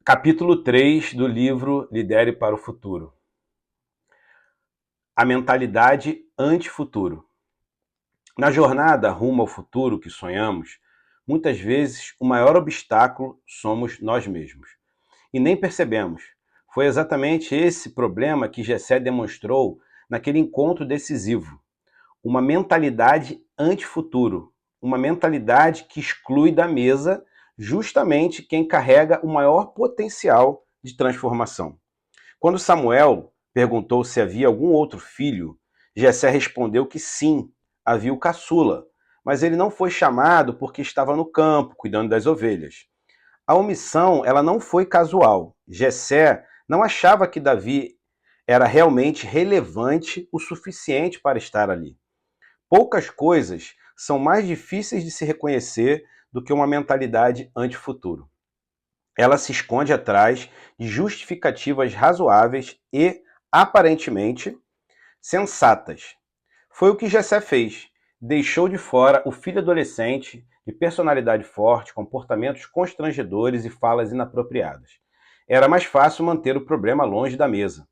Capítulo 3 do livro Lidere para o Futuro. A mentalidade anti-futuro. Na jornada rumo ao futuro que sonhamos, muitas vezes o maior obstáculo somos nós mesmos. E nem percebemos. Foi exatamente esse problema que Jessé demonstrou naquele encontro decisivo. Uma mentalidade anti-futuro. Uma mentalidade que exclui da mesa justamente quem carrega o maior potencial de transformação. Quando Samuel perguntou se havia algum outro filho, Jessé respondeu que sim, havia o caçula, mas ele não foi chamado porque estava no campo, cuidando das ovelhas. A omissão, ela não foi casual. Jessé não achava que Davi era realmente relevante o suficiente para estar ali. Poucas coisas são mais difíceis de se reconhecer do que uma mentalidade anti-futuro. Ela se esconde atrás de justificativas razoáveis e, aparentemente, sensatas. Foi o que Jessé fez. Deixou de fora o filho adolescente, de personalidade forte, comportamentos constrangedores e falas inapropriadas. Era mais fácil manter o problema longe da mesa.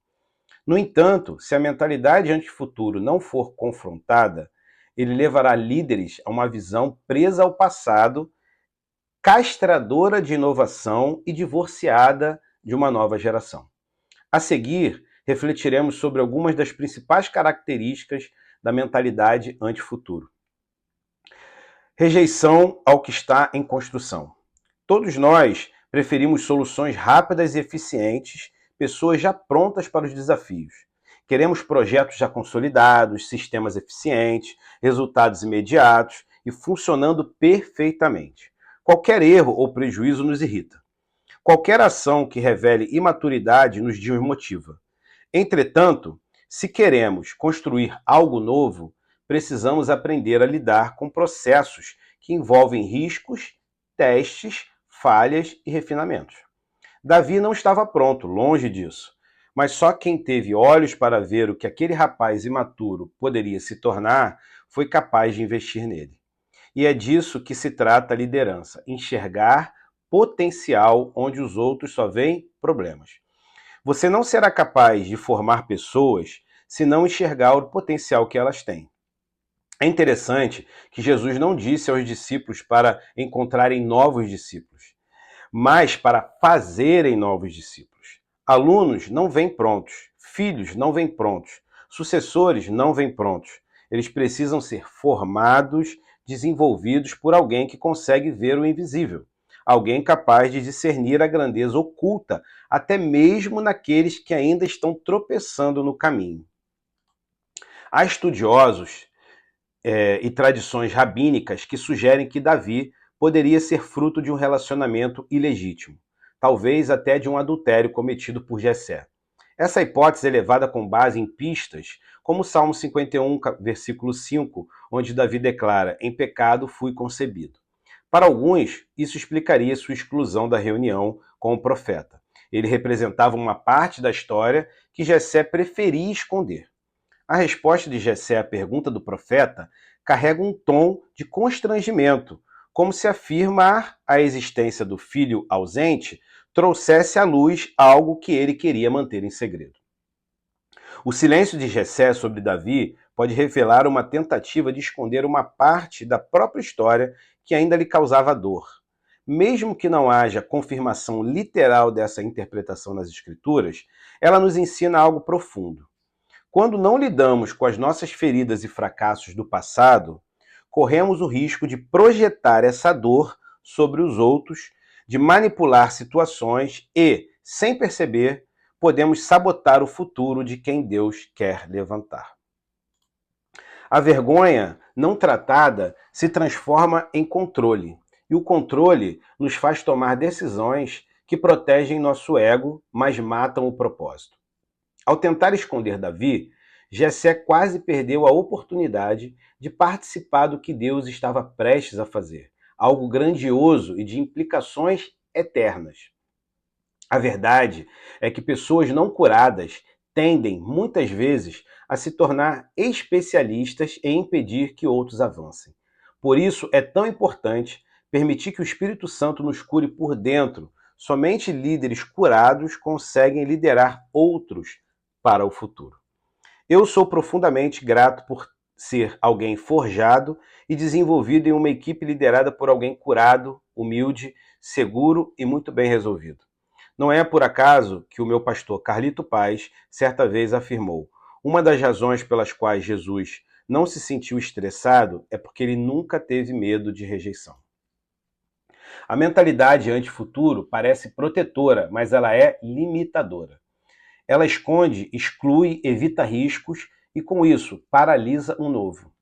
No entanto, se a mentalidade anti-futuro não for confrontada, ele levará líderes a uma visão presa ao passado, castradora de inovação e divorciada de uma nova geração. A seguir, refletiremos sobre algumas das principais características da mentalidade anti-futuro. Rejeição ao que está em construção. Todos nós preferimos soluções rápidas e eficientes, pessoas já prontas para os desafios. Queremos projetos já consolidados, sistemas eficientes, resultados imediatos e funcionando perfeitamente. Qualquer erro ou prejuízo nos irrita. Qualquer ação que revele imaturidade nos desmotiva. Entretanto, se queremos construir algo novo, precisamos aprender a lidar com processos que envolvem riscos, testes, falhas e refinamentos. Davi não estava pronto, longe disso, mas só quem teve olhos para ver o que aquele rapaz imaturo poderia se tornar foi capaz de investir nele. E é disso que se trata a liderança, enxergar potencial onde os outros só veem problemas. Você não será capaz de formar pessoas se não enxergar o potencial que elas têm. É interessante que Jesus não disse aos discípulos para encontrarem novos discípulos, mas para fazerem novos discípulos. Alunos não vêm prontos, filhos não vêm prontos, sucessores não vêm prontos. Eles precisam ser formados, desenvolvidos por alguém que consegue ver o invisível. Alguém capaz de discernir a grandeza oculta, até mesmo naqueles que ainda estão tropeçando no caminho. Há estudiosos e tradições rabínicas que sugerem que Davi poderia ser fruto de um relacionamento ilegítimo, talvez até de um adultério cometido por Jessé. Essa hipótese é levada com base em pistas, como o Salmo 51, versículo 5, onde Davi declara: "Em pecado fui concebido". Para alguns, isso explicaria sua exclusão da reunião com o profeta. Ele representava uma parte da história que Jessé preferia esconder. A resposta de Jessé à pergunta do profeta carrega um tom de constrangimento, como se afirmar a existência do filho ausente trouxesse à luz algo que ele queria manter em segredo. O silêncio de Jessé sobre Davi pode revelar uma tentativa de esconder uma parte da própria história que ainda lhe causava dor. Mesmo que não haja confirmação literal dessa interpretação nas Escrituras, ela nos ensina algo profundo. Quando não lidamos com as nossas feridas e fracassos do passado, corremos o risco de projetar essa dor sobre os outros, de manipular situações e, sem perceber, podemos sabotar o futuro de quem Deus quer levantar. A vergonha não tratada se transforma em controle, e o controle nos faz tomar decisões que protegem nosso ego, mas matam o propósito. Ao tentar esconder Davi, Jessé quase perdeu a oportunidade de participar do que Deus estava prestes a fazer, algo grandioso e de implicações eternas. A verdade é que pessoas não curadas tendem, muitas vezes, a se tornar especialistas em impedir que outros avancem. Por isso é tão importante permitir que o Espírito Santo nos cure por dentro Somente líderes curados conseguem liderar outros para o futuro. Eu sou profundamente grato por ser alguém forjado e desenvolvido em uma equipe liderada por alguém curado, humilde, seguro e muito bem resolvido. Não é por acaso que o meu pastor Carlito Paz certa vez afirmou: uma das razões pelas quais Jesus não se sentiu estressado é porque ele nunca teve medo de rejeição. A mentalidade anti-futuro parece protetora, mas ela é limitadora. Ela esconde, exclui, evita riscos e, com isso, paralisa um novo.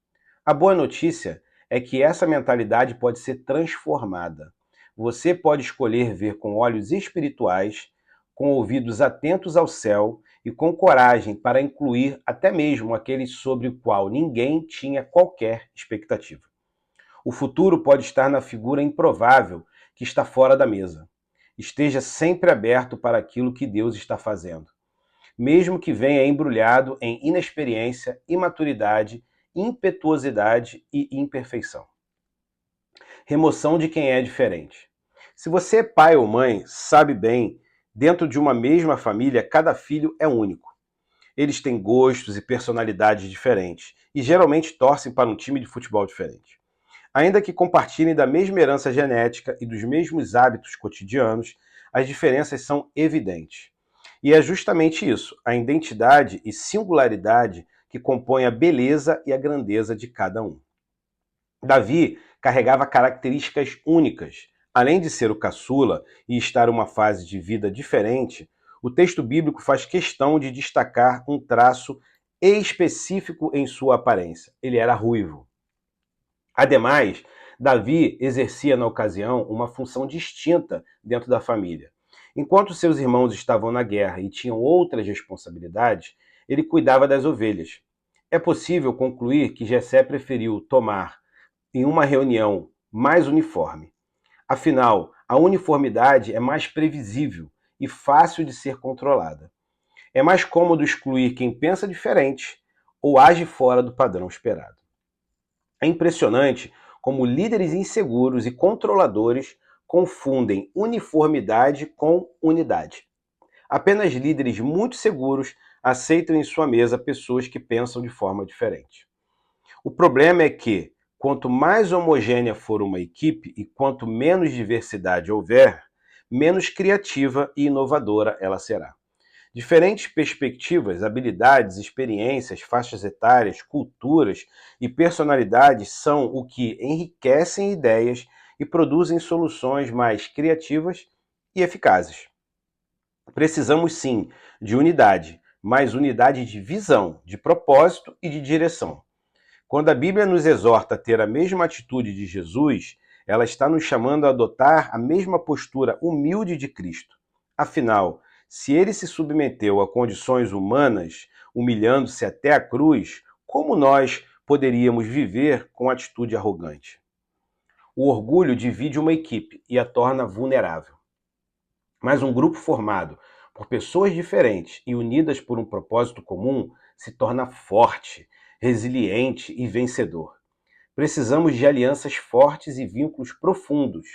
A boa notícia é que essa mentalidade pode ser transformada. Você pode escolher ver com olhos espirituais, com ouvidos atentos ao céu e com coragem para incluir até mesmo aqueles sobre o qual ninguém tinha qualquer expectativa. O futuro pode estar na figura improvável que está fora da mesa. Esteja sempre aberto para aquilo que Deus está fazendo, mesmo que venha embrulhado em inexperiência, imaturidade, impetuosidade e imperfeição. Remoção de quem é diferente. Se você é pai ou mãe, sabe bem, dentro de uma mesma família, cada filho é único. Eles têm gostos e personalidades diferentes e geralmente torcem para um time de futebol diferente. Ainda que compartilhem da mesma herança genética e dos mesmos hábitos cotidianos, as diferenças são evidentes. E é justamente isso, a identidade e singularidade, que compõem a beleza e a grandeza de cada um. Davi carregava características únicas. Além de ser o caçula e estar em uma fase de vida diferente, o texto bíblico faz questão de destacar um traço específico em sua aparência. Ele era ruivo. Ademais, Davi exercia na ocasião uma função distinta dentro da família. Enquanto seus irmãos estavam na guerra e tinham outras responsabilidades, ele cuidava das ovelhas. É possível concluir que Jessé preferiu tomar em uma reunião mais uniforme. Afinal, a uniformidade é mais previsível e fácil de ser controlada. É mais cômodo excluir quem pensa diferente ou age fora do padrão esperado. É impressionante como líderes inseguros e controladores confundem uniformidade com unidade. Apenas líderes muito seguros aceitam em sua mesa pessoas que pensam de forma diferente. O problema é que, quanto mais homogênea for uma equipe e quanto menos diversidade houver, menos criativa e inovadora ela será. Diferentes perspectivas, habilidades, experiências, faixas etárias, culturas e personalidades são o que enriquecem ideias e produzem soluções mais criativas e eficazes. Precisamos sim de unidade, mas unidade de visão, de propósito e de direção. Quando a Bíblia nos exorta a ter a mesma atitude de Jesus, ela está nos chamando a adotar a mesma postura humilde de Cristo. Afinal, se ele se submeteu a condições humanas, humilhando-se até a cruz, como nós poderíamos viver com atitude arrogante? O orgulho divide uma equipe e a torna vulnerável. Mas um grupo formado por pessoas diferentes e unidas por um propósito comum se torna forte, resiliente e vencedor. Precisamos de alianças fortes e vínculos profundos.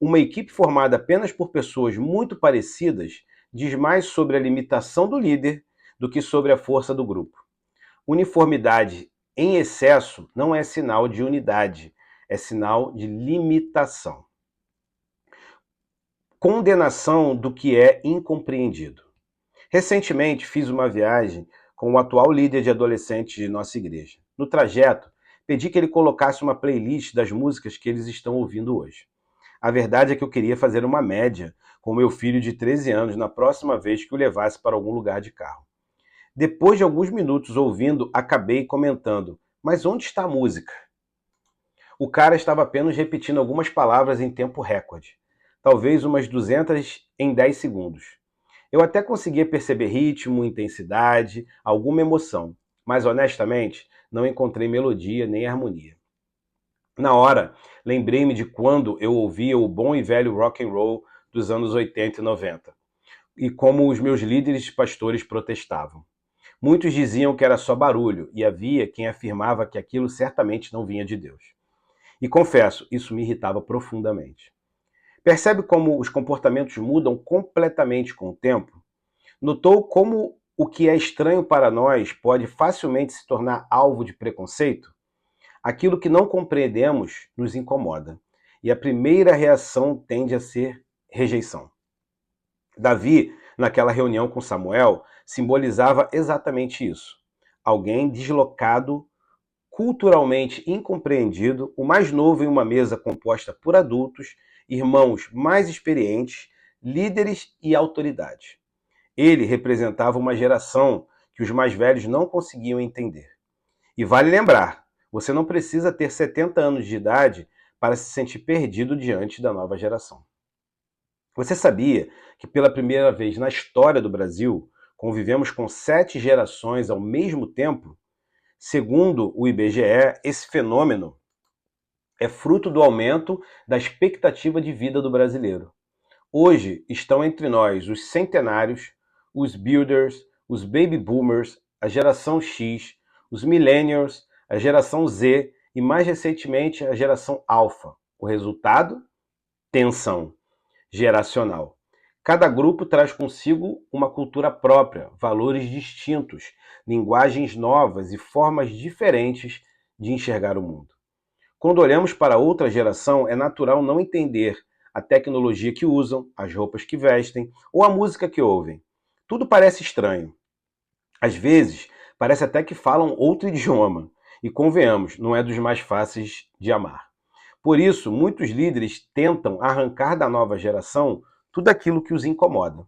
Uma equipe formada apenas por pessoas muito parecidas diz mais sobre a limitação do líder do que sobre a força do grupo. Uniformidade em excesso não é sinal de unidade, é sinal de limitação. Condenação do que é incompreendido. Recentemente fiz uma viagem com o atual líder de adolescentes de nossa igreja. No trajeto, pedi que ele colocasse uma playlist das músicas que eles estão ouvindo hoje. A verdade é que eu queria fazer uma média com meu filho de 13 anos na próxima vez que o levasse para algum lugar de carro. Depois de alguns minutos ouvindo, acabei comentando: mas onde está a música? O cara estava apenas repetindo algumas palavras em tempo recorde, talvez umas 200 em 10 segundos. Eu até conseguia perceber ritmo, intensidade, alguma emoção, mas honestamente não encontrei melodia nem harmonia. Na hora, lembrei-me de quando eu ouvia o bom e velho rock and roll dos anos 80 e 90, e como os meus líderes pastores protestavam. Muitos diziam que era só barulho, e havia quem afirmava que aquilo certamente não vinha de Deus. E confesso, isso me irritava profundamente. Percebe como os comportamentos mudam completamente com o tempo? Notou como o que é estranho para nós pode facilmente se tornar alvo de preconceito? Aquilo que não compreendemos nos incomoda, e a primeira reação tende a ser rejeição. Davi, naquela reunião com Samuel, simbolizava exatamente isso. Alguém deslocado, culturalmente incompreendido, o mais novo em uma mesa composta por adultos, irmãos mais experientes, líderes e autoridade. Ele representava uma geração que os mais velhos não conseguiam entender. E vale lembrar, você não precisa ter 70 anos de idade para se sentir perdido diante da nova geração. Você sabia que pela primeira vez na história do Brasil, convivemos com 7 gerações ao mesmo tempo? Segundo o IBGE, esse fenômeno é fruto do aumento da expectativa de vida do brasileiro. Hoje estão entre nós os centenários, os builders, os baby boomers, a geração X, os millennials, a geração Z e mais recentemente a geração Alpha. O resultado? Tensão geracional. Cada grupo traz consigo uma cultura própria, valores distintos, linguagens novas e formas diferentes de enxergar o mundo. Quando olhamos para outra geração, é natural não entender a tecnologia que usam, as roupas que vestem ou a música que ouvem. Tudo parece estranho. Às vezes, parece até que falam outro idioma. E convenhamos, não é dos mais fáceis de amar. Por isso, muitos líderes tentam arrancar da nova geração tudo aquilo que os incomoda.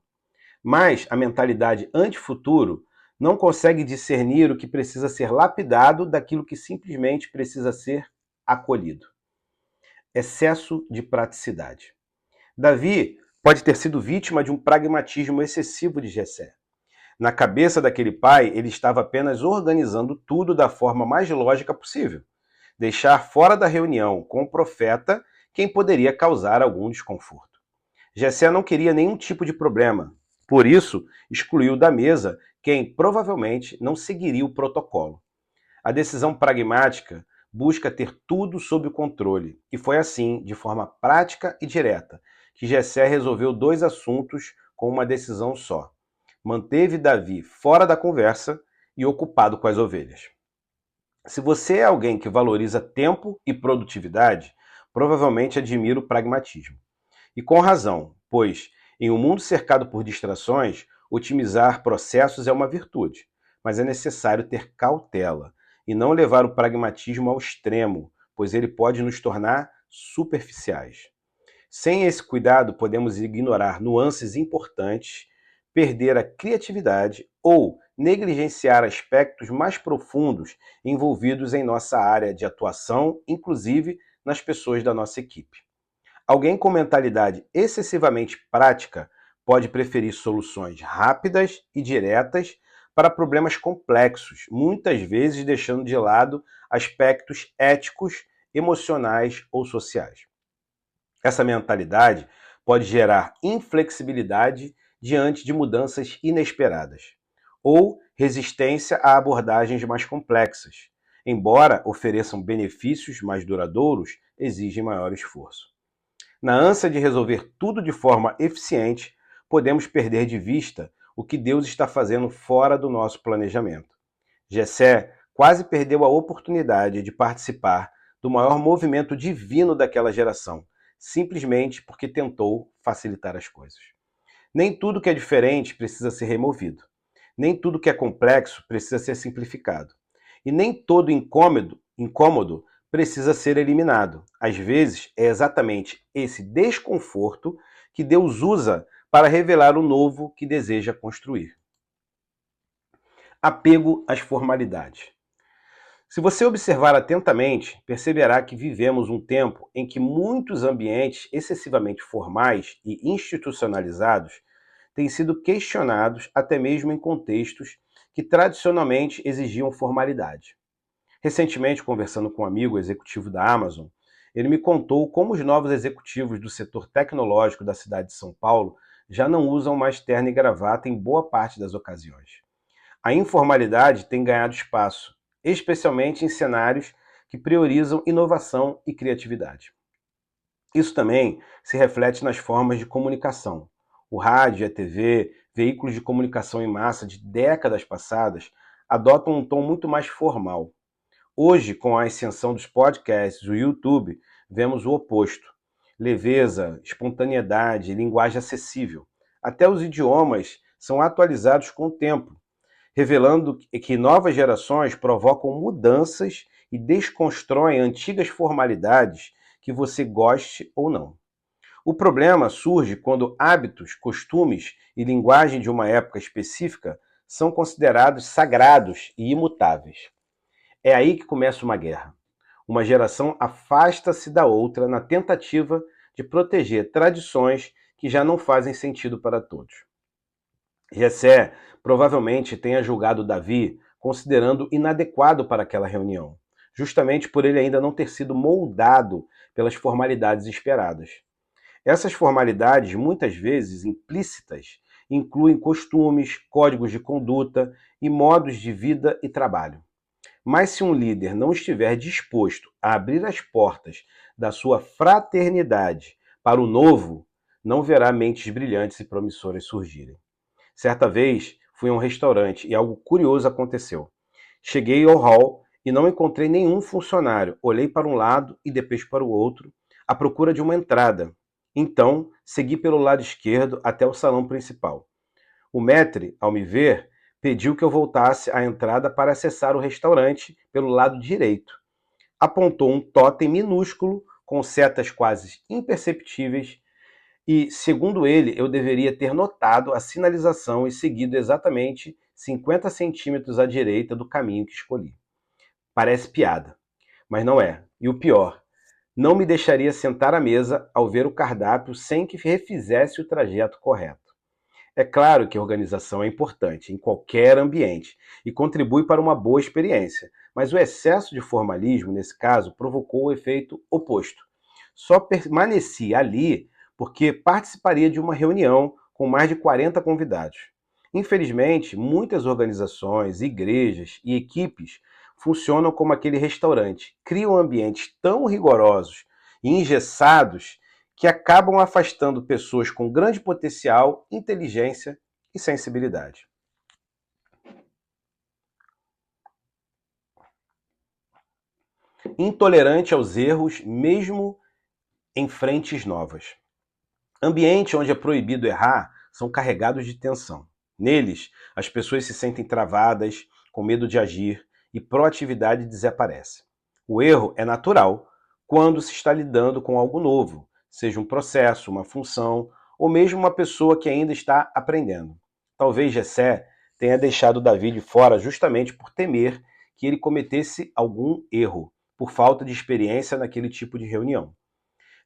Mas a mentalidade anti-futuro não consegue discernir o que precisa ser lapidado daquilo que simplesmente precisa ser acolhido. Excesso de praticidade. Davi pode ter sido vítima de um pragmatismo excessivo de Jessé. Na cabeça daquele pai, ele estava apenas organizando tudo da forma mais lógica possível. Deixar fora da reunião com o profeta quem poderia causar algum desconforto. Jessé não queria nenhum tipo de problema, por isso excluiu da mesa quem provavelmente não seguiria o protocolo. A decisão pragmática busca ter tudo sob controle, e foi assim, de forma prática e direta, que Jessé resolveu 2 assuntos com uma decisão só. Manteve Davi fora da conversa e ocupado com as ovelhas. Se você é alguém que valoriza tempo e produtividade, provavelmente admira o pragmatismo. E com razão, pois, em um mundo cercado por distrações, otimizar processos é uma virtude, mas é necessário ter cautela e não levar o pragmatismo ao extremo, pois ele pode nos tornar superficiais. Sem esse cuidado, podemos ignorar nuances importantes, perder a criatividade ou negligenciar aspectos mais profundos envolvidos em nossa área de atuação, inclusive nas pessoas da nossa equipe. Alguém com mentalidade excessivamente prática pode preferir soluções rápidas e diretas para problemas complexos, muitas vezes deixando de lado aspectos éticos, emocionais ou sociais. Essa mentalidade pode gerar inflexibilidade diante de mudanças inesperadas, ou resistência a abordagens mais complexas. Embora ofereçam benefícios mais duradouros, exigem maior esforço. Na ânsia de resolver tudo de forma eficiente, podemos perder de vista o que Deus está fazendo fora do nosso planejamento. Jessé quase perdeu a oportunidade de participar do maior movimento divino daquela geração, simplesmente porque tentou facilitar as coisas. Nem tudo que é diferente precisa ser removido. Nem tudo que é complexo precisa ser simplificado. E nem todo incômodo precisa ser eliminado. Às vezes, é exatamente esse desconforto que Deus usa para revelar o novo que deseja construir. Apego às formalidades. Se você observar atentamente, perceberá que vivemos um tempo em que muitos ambientes excessivamente formais e institucionalizados têm sido questionados até mesmo em contextos que tradicionalmente exigiam formalidade. Recentemente, conversando com um amigo executivo da Amazon, ele me contou como os novos executivos do setor tecnológico da cidade de São Paulo já não usam mais terno e gravata em boa parte das ocasiões. A informalidade tem ganhado espaço, especialmente em cenários que priorizam inovação e criatividade. Isso também se reflete nas formas de comunicação. O rádio e a TV, veículos de comunicação em massa de décadas passadas, adotam um tom muito mais formal. Hoje, com a ascensão dos podcasts, do YouTube, vemos o oposto. Leveza, espontaneidade, linguagem acessível. Até os idiomas são atualizados com o tempo, revelando que novas gerações provocam mudanças e desconstroem antigas formalidades que você goste ou não. O problema surge quando hábitos, costumes e linguagem de uma época específica são considerados sagrados e imutáveis. É aí que começa uma guerra. Uma geração afasta-se da outra na tentativa de proteger tradições que já não fazem sentido para todos. Jessé provavelmente tenha julgado Davi considerando inadequado para aquela reunião, justamente por ele ainda não ter sido moldado pelas formalidades esperadas. Essas formalidades, muitas vezes implícitas, incluem costumes, códigos de conduta e modos de vida e trabalho. Mas se um líder não estiver disposto a abrir as portas da sua fraternidade para o novo, não verá mentes brilhantes e promissoras surgirem. Certa vez, fui a um restaurante e algo curioso aconteceu. Cheguei ao hall e não encontrei nenhum funcionário. Olhei para um lado e depois para o outro, à procura de uma entrada. Então, segui pelo lado esquerdo até o salão principal. O maître, ao me ver, pediu que eu voltasse à entrada para acessar o restaurante pelo lado direito. Apontou um totem minúsculo com setas quase imperceptíveis e, segundo ele, eu deveria ter notado a sinalização e seguido exatamente 50 centímetros à direita do caminho que escolhi. Parece piada, mas não é. E o pior, não me deixaria sentar à mesa ao ver o cardápio sem que refizesse o trajeto correto. É claro que a organização é importante em qualquer ambiente e contribui para uma boa experiência, mas o excesso de formalismo, nesse caso, provocou o efeito oposto. Só permaneci ali porque participaria de uma reunião com mais de 40 convidados. Infelizmente, muitas organizações, igrejas e equipes funcionam como aquele restaurante, criam ambientes tão rigorosos e engessados que acabam afastando pessoas com grande potencial, inteligência e sensibilidade. Intolerante aos erros, mesmo em frentes novas. Ambientes onde é proibido errar são carregados de tensão. Neles, as pessoas se sentem travadas, com medo de agir e proatividade desaparece. O erro é natural quando se está lidando com algo novo, seja um processo, uma função ou mesmo uma pessoa que ainda está aprendendo. Talvez Jessé tenha deixado Davi de fora justamente por temer que ele cometesse algum erro, por falta de experiência naquele tipo de reunião.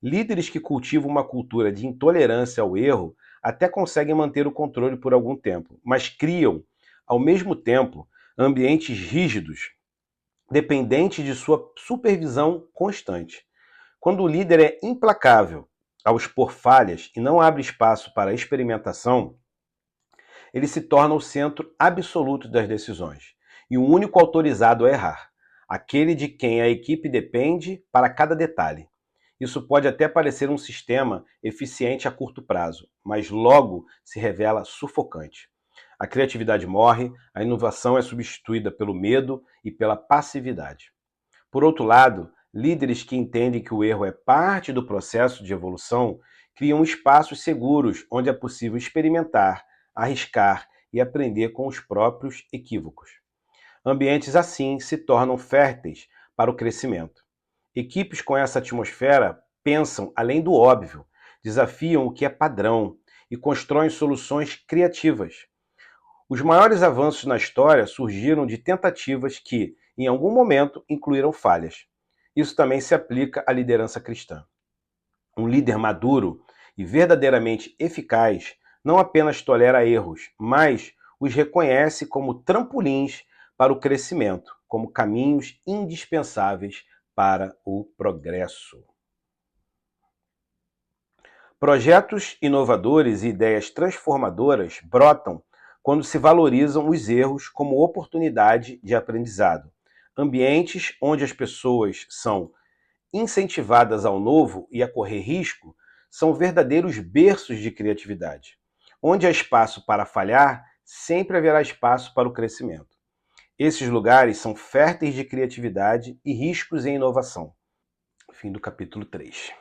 Líderes que cultivam uma cultura de intolerância ao erro até conseguem manter o controle por algum tempo, mas criam, ao mesmo tempo, ambientes rígidos, dependentes de sua supervisão constante. Quando o líder é implacável ao expor falhas e não abre espaço para a experimentação, ele se torna o centro absoluto das decisões e o único autorizado a errar, aquele de quem a equipe depende para cada detalhe. Isso pode até parecer um sistema eficiente a curto prazo, mas logo se revela sufocante. A criatividade morre, a inovação é substituída pelo medo e pela passividade. Por outro lado, líderes que entendem que o erro é parte do processo de evolução criam espaços seguros onde é possível experimentar, arriscar e aprender com os próprios equívocos. Ambientes assim se tornam férteis para o crescimento. Equipes com essa atmosfera pensam além do óbvio, desafiam o que é padrão e constroem soluções criativas. Os maiores avanços na história surgiram de tentativas que, em algum momento, incluíram falhas. Isso também se aplica à liderança cristã. Um líder maduro e verdadeiramente eficaz não apenas tolera erros, mas os reconhece como trampolins para o crescimento, como caminhos indispensáveis para o progresso. Projetos inovadores e ideias transformadoras brotam quando se valorizam os erros como oportunidade de aprendizado. Ambientes onde as pessoas são incentivadas ao novo e a correr risco, são verdadeiros berços de criatividade. Onde há espaço para falhar, sempre haverá espaço para o crescimento. Esses lugares são férteis de criatividade e riscos em inovação. Fim do capítulo 3.